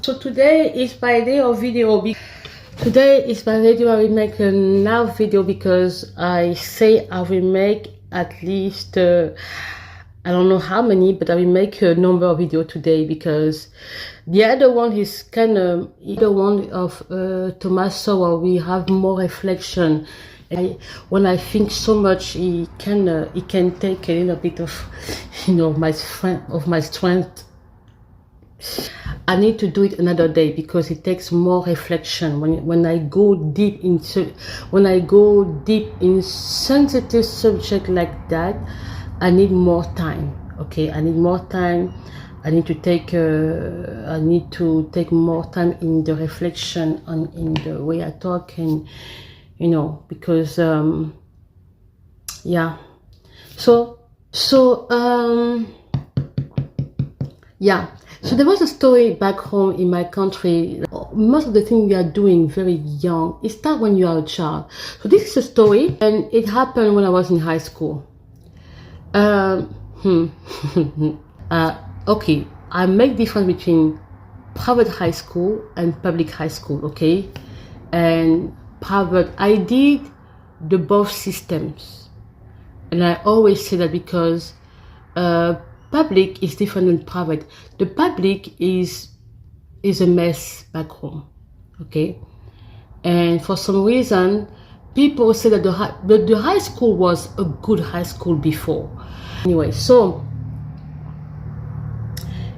So today is my day of video. Today is my video. I will make a now video because I say I will make at least I don't know how many, but I will make a number of video today because the other one is kind of the one of Thomas Sowell. We have more reflection. When I think so much, he can take a little bit of my strength. I need to do it another day because it takes more reflection. When I go deep in sensitive subject like that, I need more time. Okay, I need more time. I need to take more time in the reflection and in the way I talk, and because yeah. Yeah. So there was a story back home in my country. Most of the things we are doing very young, it starts when you are a child. So this is a story, and it happened when I was in high school. Okay, I make difference between private high school and public high school, okay? And private, I did the both systems. And I always say that because public is different than private. The public is a mess back home, okay? And for some reason, people say that the high school was a good high school before. Anyway, so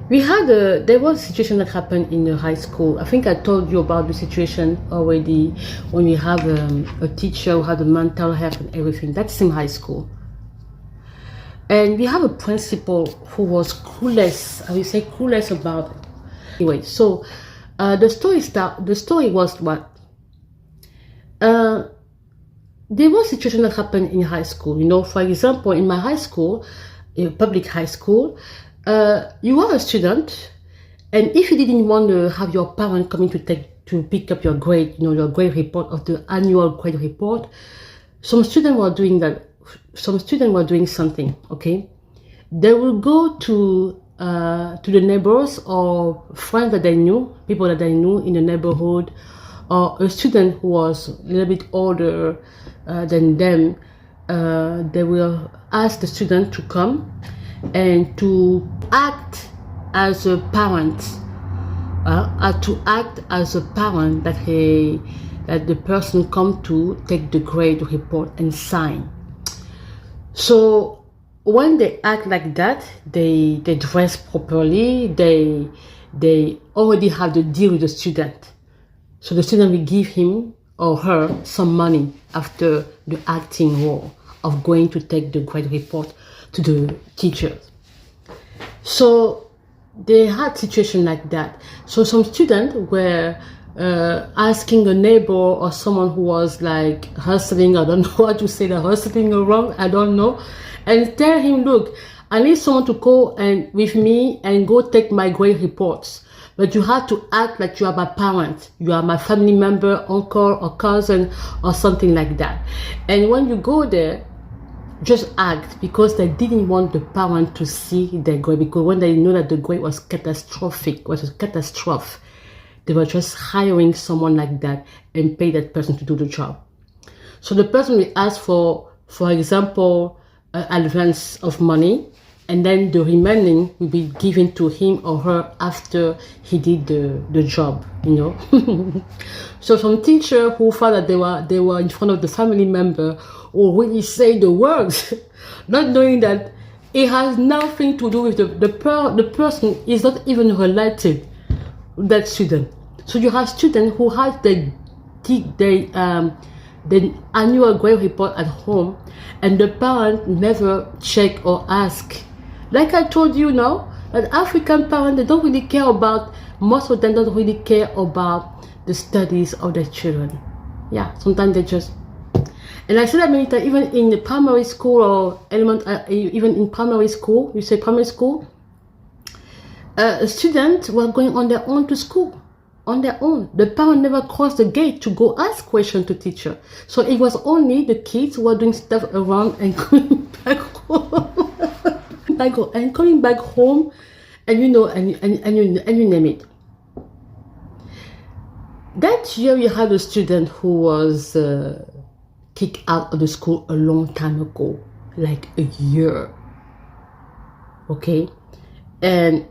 there was a situation that happened in the high school. I think I told you about the situation already when we have a teacher who had a mental health and everything. That's in high school. And we have a principal who was clueless. I will say clueless about it. Anyway, so the story was what? There was a situation that happened in high school. For example, in my high school, in public high school, you are a student, and if you didn't want to have your parent coming to pick up your grade, your grade report of the annual grade report, some students were doing that. Some students were doing something, okay? They will go to the neighbors or friends that they knew, people that they knew in the neighborhood, or a student who was a little bit older than them. They will ask the student to come and to act as a parent, that the person come to take the grade report and sign. So when they act like that, they dress properly, they already have the deal with the student. So the student will give him or her some money after the acting role of going to take the grade report to the teachers. So they had situation like that. So some students were asking a neighbor or someone who was like hustling, I don't know what to say, hustling around, I don't know, and tell him, look, I need someone to go with me and go take my grade reports, but you have to act like you are my parent, you are my family member, uncle or cousin or something like that. And when you go there, just act, because they didn't want the parent to see their grade, because when they know that the grade was catastrophic, they were just hiring someone like that and pay that person to do the job. So the person will ask for example, advance of money, and then the remaining will be given to him or her after he did the job, So some teacher who thought that they were in front of the family member or really say the words, not knowing that it has nothing to do with the person is not even related that student. So you have students who have the annual grade report at home, and the parent never check or ask. Like I told you now, that African parents, they don't really care about, most of them don't really care about the studies of their children. Yeah, sometimes they just, and I said that many times, even in the primary school or even in primary school, you say primary school, students were going on their own to school, on their own. The parent never crossed the gate to go ask questions to teacher. So it was only the kids who were doing stuff around and coming back home. And coming back home, and you name it. That year we had a student who was kicked out of the school a long time ago, like a year. Okay, and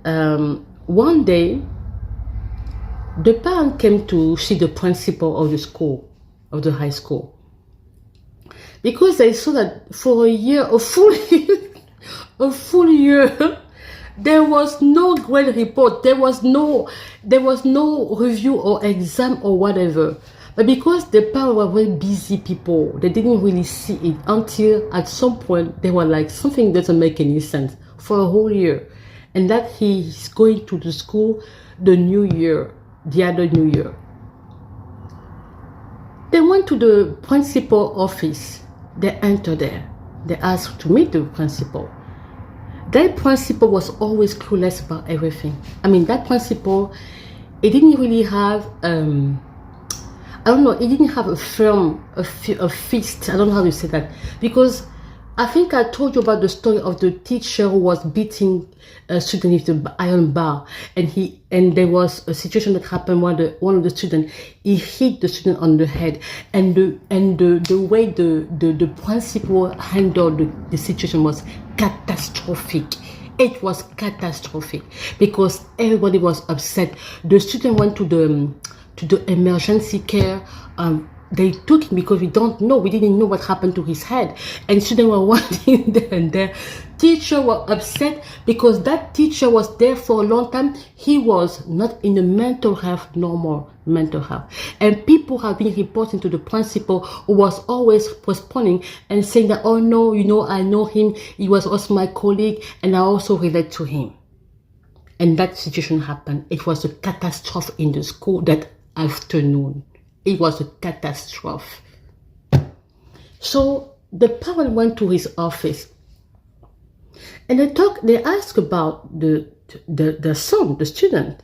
one day the parent came to see the principal of the school, of the high school, because they saw that for a year, a full year, a full year, there was no grade report, there was no review or exam or whatever. But because the parents were very busy people, they didn't really see it until at some point they were like, something doesn't make any sense, for a whole year. And that he's going to the school the new year, the other new year. They went to the principal office. They entered there. They asked to meet the principal. That principal was always clueless about everything. I mean, that principal, it didn't really have, I don't know, it didn't have a firm, a fist, I don't know how to say that. Because I think I told you about the story of the teacher who was beating a student with the iron bar, and there was a situation that happened where one of the students, he hit the student on the head, and the way the principal handled the situation was catastrophic. It was catastrophic because everybody was upset. The student went to the emergency care. They took him because we didn't know what happened to his head. And students were waiting there, and their teacher were upset because that teacher was there for a long time. He was not in the normal mental health. And people have been reporting to the principal, who was always postponing and saying that, oh no, I know him. He was also my colleague and I also relate to him. And that situation happened. It was a catastrophe in the school that afternoon. It was a catastrophe. So the parent went to his office and they asked about the son, the student.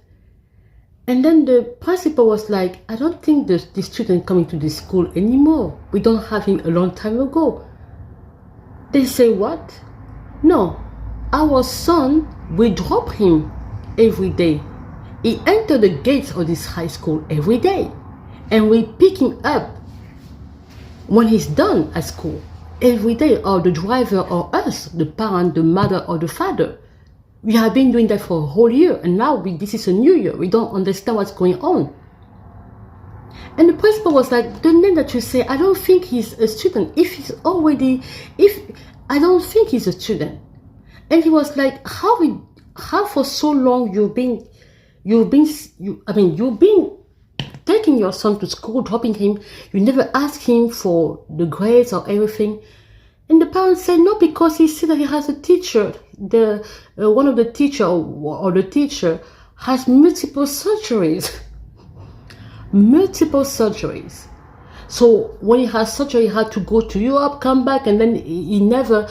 And then the principal was like, I don't think the student coming to the school anymore. We don't have him a long time ago. They say, what? No, our son, we drop him every day. He entered the gates of this high school every day. And we pick him up when he's done at school every day, or the driver or us, the parent, the mother or the father. We have been doing that for a whole year, and now this is a new year. We don't understand what's going on. And the principal was like, the name that you say, I don't think he's a student. I don't think he's a student. And he was like, how for so long you've been taking your son to school, dropping him, you never ask him for the grades or everything. And the parents said, no, because he said that he has a teacher, one of the teacher or the teacher has multiple surgeries. Multiple surgeries. So when he has surgery, he had to go to Europe, come back, and then he never,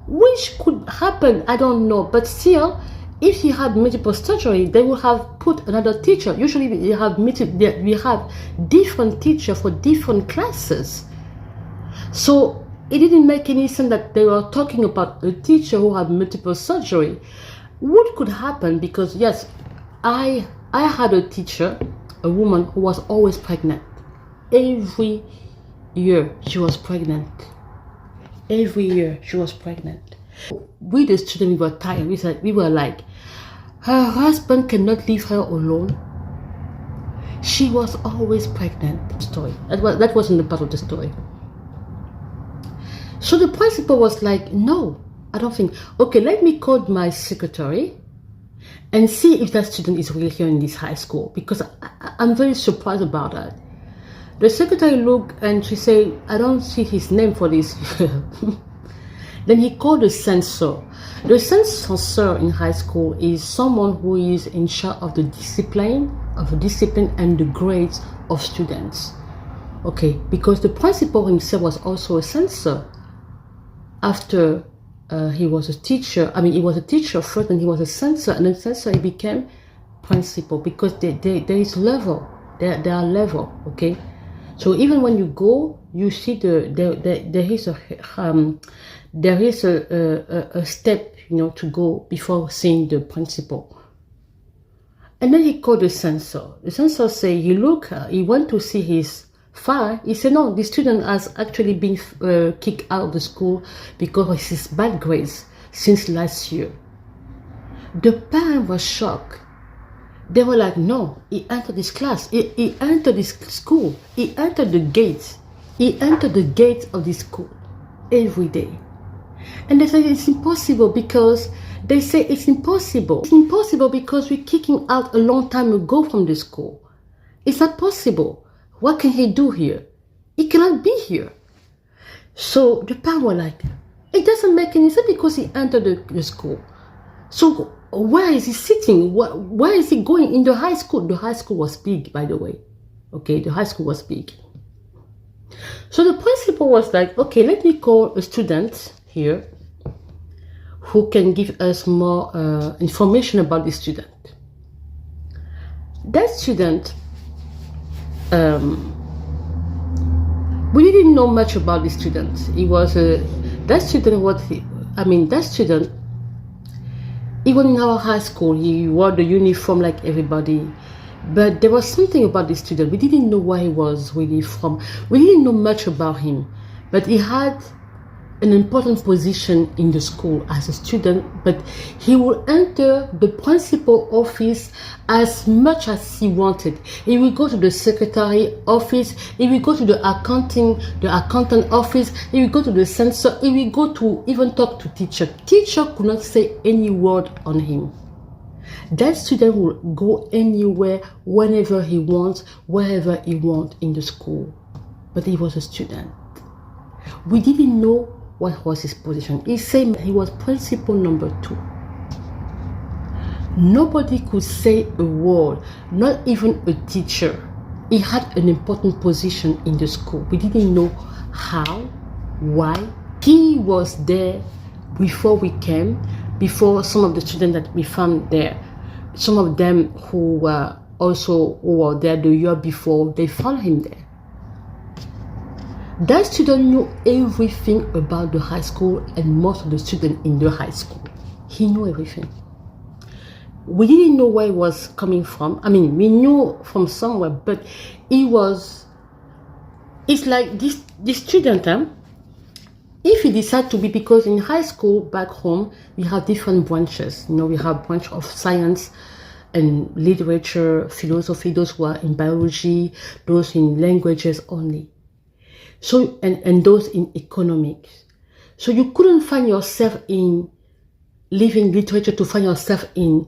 which could happen, I don't know, but still, if he had multiple surgery, they would have put another teacher. Usually we have different teachers for different classes. So it didn't make any sense that they were talking about a teacher who had multiple surgery. What could happen? Because yes, I had a teacher, a woman who was always pregnant. Every year she was pregnant. Every year she was pregnant. We the students, we were tired. We were like, her husband cannot leave her alone. She was always pregnant. Story. That wasn't the part of the story. So the principal was like, no, I don't think. Okay, let me call my secretary and see if that student is really here in this high school, because I'm very surprised about that. The secretary looked and she said, I don't see his name for this. Then he called the censor. The censor in high school is someone who is in charge of the discipline and the grades of students. Okay, because the principal himself was also a censor. After he was a teacher, he was a teacher first, and he was a censor, and then censor he became principal, because there is level, there are level. Okay, so even when you go, you see there is a step, to go before seeing the principal. And then he called the censor. The censor said, he went to see his file. He said, no, the student has actually been kicked out of the school because of his bad grades since last year. The parent was shocked. They were like, no, he entered this class. He entered this school. He entered the gate. He entered the gate of this school every day. And they said it's impossible because they say it's impossible. It's impossible because we kicked him out a long time ago from the school. It's not possible. What can he do here? He cannot be here. So the parents were like, it doesn't make any sense because he entered the school. So where is he sitting? Where is he going in the high school? The high school was big, by the way. Okay, the high school was big. So the principal was like, okay, let me call a student here who can give us more information about the student. That student, we didn't know much about the student. He was that student. He was in our high school. He wore the uniform like everybody. But there was something about this student. We didn't know where he was really from. We didn't know much about him. But he had an important position in the school as a student. But he would enter the principal office as much as he wanted. He would go to the secretary office. He would go to the accountant office. He would go to the censor. He would go to even talk to teacher. Teacher could not say any word on him. That student will go anywhere, whenever he wants, wherever he wants in the school. But he was a student. We didn't know what was his position. He said he was principal number 2. Nobody could say a word, not even a teacher. He had an important position in the school. We didn't know how, why. He was there before we came, before some of the students that we found there. Some of them who were there the year before, they found him there. That student knew everything about the high school and most of the students in the high school. He knew everything. We didn't know where he was coming from. I mean, we knew from somewhere, but it's like this student, if he decided to be, because in high school back home, we have different branches. We have branch of science and literature, philosophy, those who are in biology, those in languages only. So, and those in economics. So you couldn't find yourself in leaving literature to find yourself in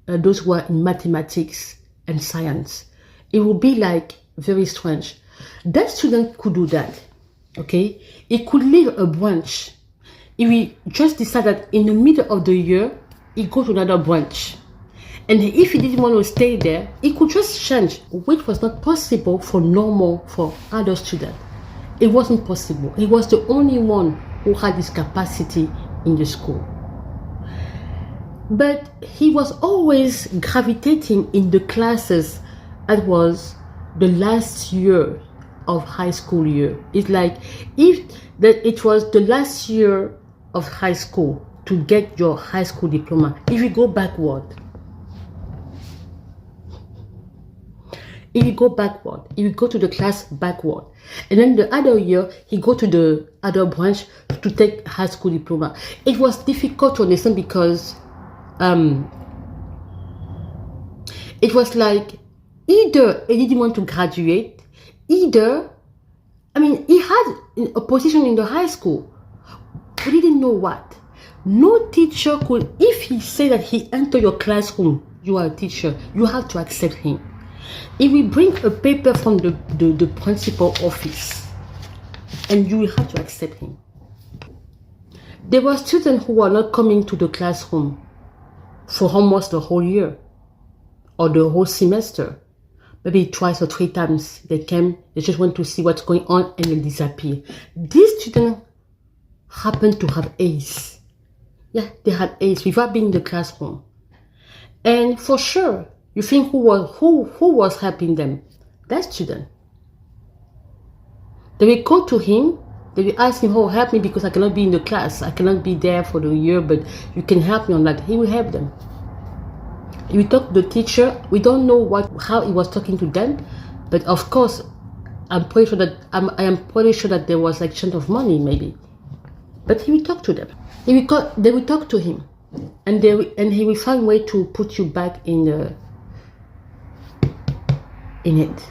those who are in mathematics and science. It would be like very strange. That student could do that. Okay, he could leave a branch. If he just decided that in the middle of the year, he go to another branch. And if he didn't want to stay there, he could just change, which was not possible for other students. It wasn't possible. He was the only one who had this capacity in the school. But he was always gravitating in the classes that was the last year of high school year. It's like it was the last year of high school to get your high school diploma. If you go backward, if you go to the class backward, and then the other year he go to the other branch to take high school diploma. It was difficult to understand because it was like either he didn't want to graduate, he had a position in the high school, but he didn't know what. No teacher could, if he said that he entered your classroom, you are a teacher, you have to accept him. He will bring a paper from the principal office, and you will have to accept him. There were students who were not coming to the classroom for almost the whole year or the whole semester. Maybe twice or 3 times they came, they just went to see what's going on and they disappear. These students happened to have A's. Yeah, they had A's without being in the classroom. And for sure, you think who was helping them? That student. They will go to him, they will ask him, oh, help me because I cannot be in the class. I cannot be there for the year, but you can help me on that. He will help them. We talked to the teacher. We don't know how he was talking to them, but of course, I'm pretty sure that I am pretty sure that there was like exchange of money maybe. But he will talk to them. They will talk to him, and he will find a way to put you back in it.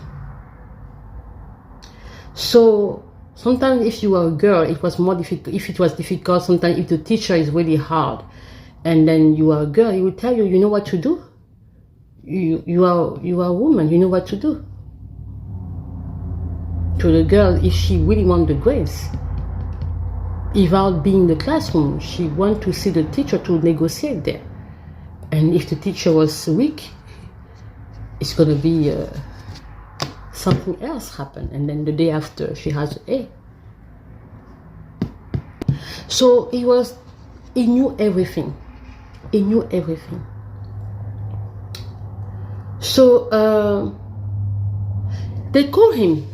So sometimes if you are a girl, it was more difficult. If it was difficult, sometimes if the teacher is really hard, and then you are a girl, he will tell you, you know what to do. You are a woman. You know what to do. To the girl, if she really wants the grades, without being in the classroom, she wants to see the teacher to negotiate there. And if the teacher was weak, it's going to be something else happen. And then the day after, she has an A. So he knew everything. He knew everything. So they called him